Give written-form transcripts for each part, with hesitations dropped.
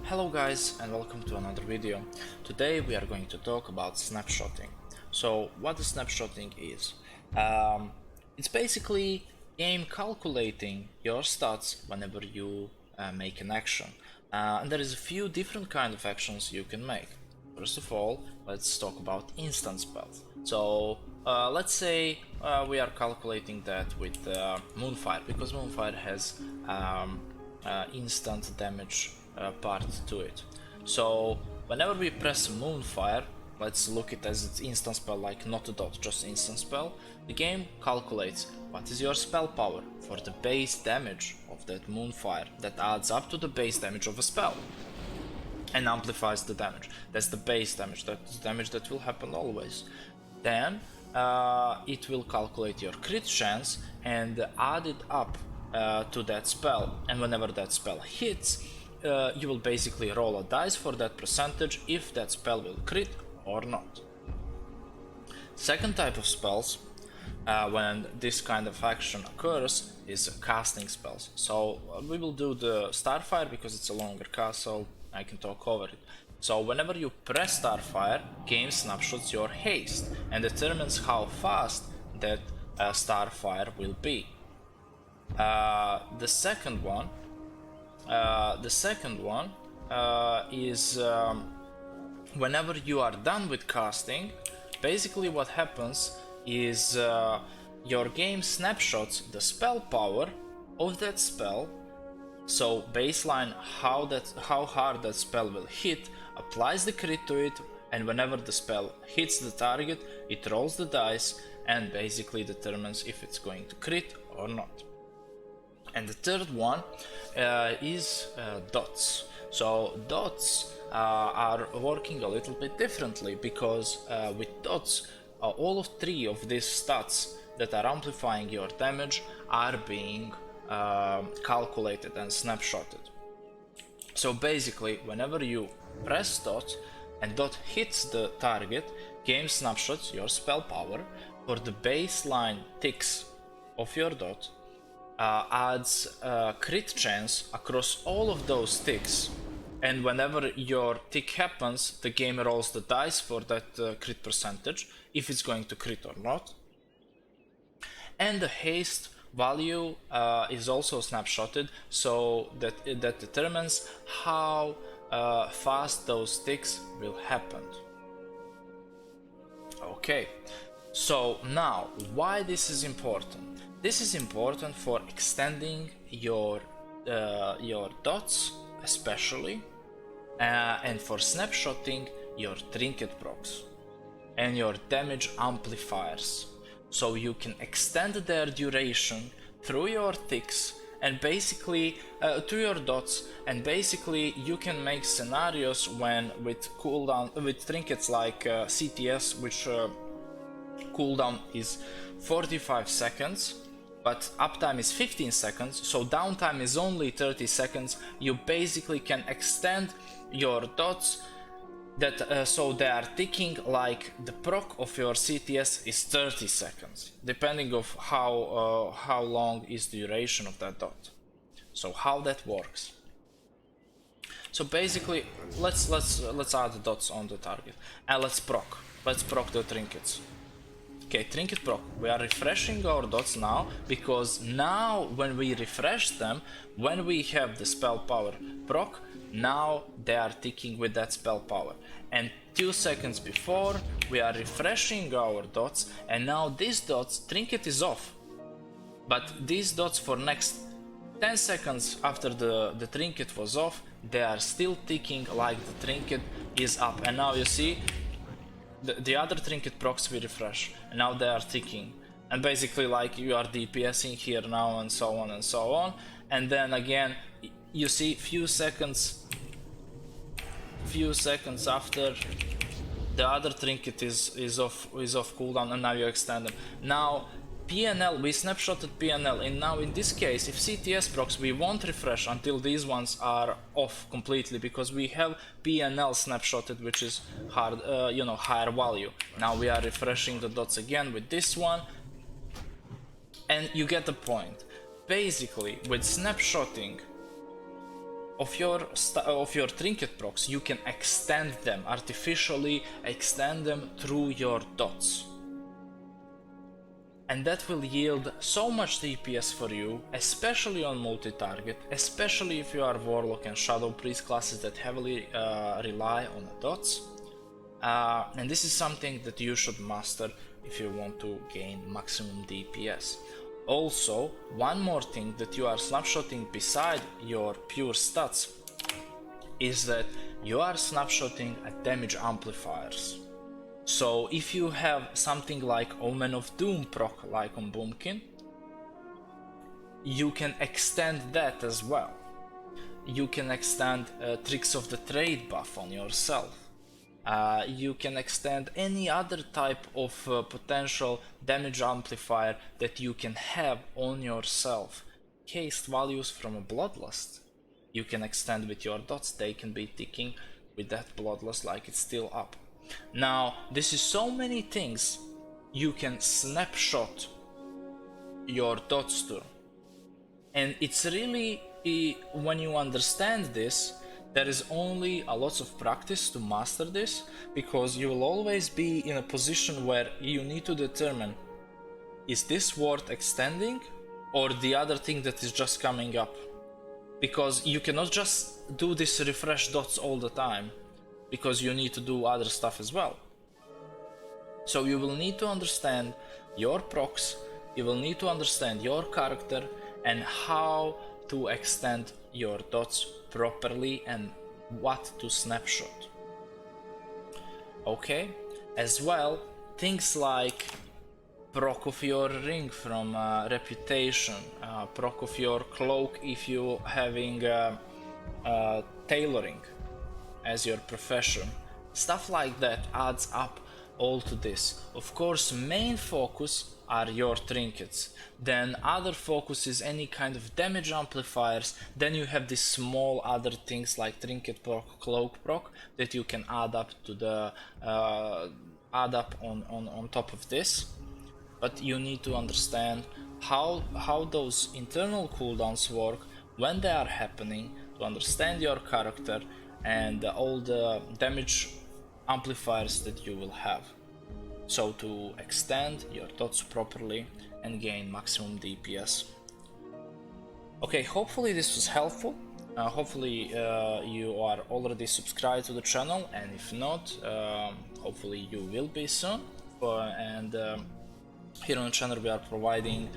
Hello guys and welcome to another video. Today we are going to talk about snapshotting. So what the snapshotting is? It's basically game calculating your stats whenever you make an action. And there is a few different kind of actions you can make. First of all, let's talk about instant spells. So let's say we are calculating that with Moonfire, because Moonfire has instant damage part to it. So whenever we press Moonfire, let's look it as its instant spell, like not a dot, just instant spell, the game calculates what is your spell power for the base damage of that Moonfire that adds up to the base damage of a spell and amplifies the damage. That's the base damage, that's the damage that will happen always. Then it will calculate your crit chance and add it up to that spell, and whenever that spell hits, you will basically roll a dice for that percentage if that spell will crit or not. Second type of spells, when this kind of action occurs, is casting spells. So we will do the Starfire because it's a longer cast, so I can talk over it. So whenever you press Starfire, game snapshots your haste and determines how fast that Starfire will be. The second one is whenever you are done with casting, basically what happens is your game snapshots the spell power of that spell. So baseline how hard that spell will hit, applies the crit to it, and whenever the spell hits the target, it rolls the dice and basically determines if it's going to crit or not. And the third one is dots. So dots are working a little bit differently, because with dots, all of three of these stats that are amplifying your damage are being calculated and snapshotted. So basically, whenever you press dot and dot hits the target, game snapshots your spell power for the baseline ticks of your dot, adds crit chance across all of those ticks, and whenever your tick happens, the game rolls the dice for that crit percentage, if it's going to crit or not. And the haste value is also snapshotted, so that determines how fast those ticks will happen. Okay, so now why this is important? This is important for extending your dots especially, and for snapshotting your trinket procs and your damage amplifiers, so you can extend their duration through your ticks and basically to your dots, and basically you can make scenarios when with cooldown with trinkets like CTS, which cooldown is 45 seconds but uptime is 15 seconds, so downtime is only 30 seconds. You basically can extend your dots that so they are ticking like the proc of your CTS is 30 seconds, depending of how long is the duration of that dot. So how that works? So basically, let's add the dots on the target and let's proc the trinkets. Okay, trinket proc. We are refreshing our dots now, because now when we refresh them, when we have the spell power proc, now they are ticking with that spell power. And 2 seconds before, we are refreshing our dots, and now these dots, trinket is off. But these dots for next 10 seconds after the trinket was off, they are still ticking like the trinket is up. And now you see, the other trinket procs we refresh, and now they are ticking, and basically like you are DPSing here now, and so on and so on. And then again you see few seconds after, the other trinket is off cooldown, and now you extend them. Now PNL, we snapshotted PNL, and now in this case, if CTS procs, we won't refresh until these ones are off completely, because we have PNL snapshotted, which is hard, higher value. Now we are refreshing the dots again with this one, and you get the point. Basically, with snapshotting, of your trinket procs, you can extend them, artificially extend them through your dots. And that will yield so much DPS for you, especially on multi-target, especially if you are Warlock and Shadow Priest classes that heavily rely on the dots. And this is something that you should master if you want to gain maximum DPS. Also, one more thing that you are snapshotting beside your pure stats is that you are snapshotting at damage amplifiers. So if you have something like Omen of Doom proc like on Boomkin, you can extend that as well. You can extend Tricks of the Trade buff on yourself. You can extend any other type of potential damage amplifier that you can have on yourself. Cased values from a Bloodlust, you can extend with your dots, they can be ticking with that Bloodlust like it's still up. Now, this is so many things you can snapshot your dots to. And it's really, when you understand this, there is only a lot of practice to master this, because you will always be in a position where you need to determine, is this worth extending or the other thing that is just coming up? Because you cannot just do this refresh dots all the time, because you need to do other stuff as well. So you will need to understand your procs, you will need to understand your character and how to extend your dots properly and what to snapshot. Okay, as well, things like proc of your ring from reputation, proc of your cloak if you having tailoring as your profession, stuff like that adds up all to this. Of course, main focus are your trinkets, then other focus is any kind of damage amplifiers, then you have these small other things like trinket proc, cloak proc that you can add up to the add up on top of this. But you need to understand how those internal cooldowns work, when they are happening, to understand your character and all the damage amplifiers that you will have, so to extend your dots properly and gain maximum DPS. Okay, hopefully this was helpful. Hopefully you are already subscribed to the channel, and if not, hopefully you will be soon. And here on the channel we are providing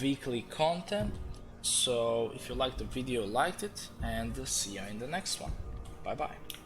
weekly content. So if you liked the video, like it, and see you in the next one. Bye bye.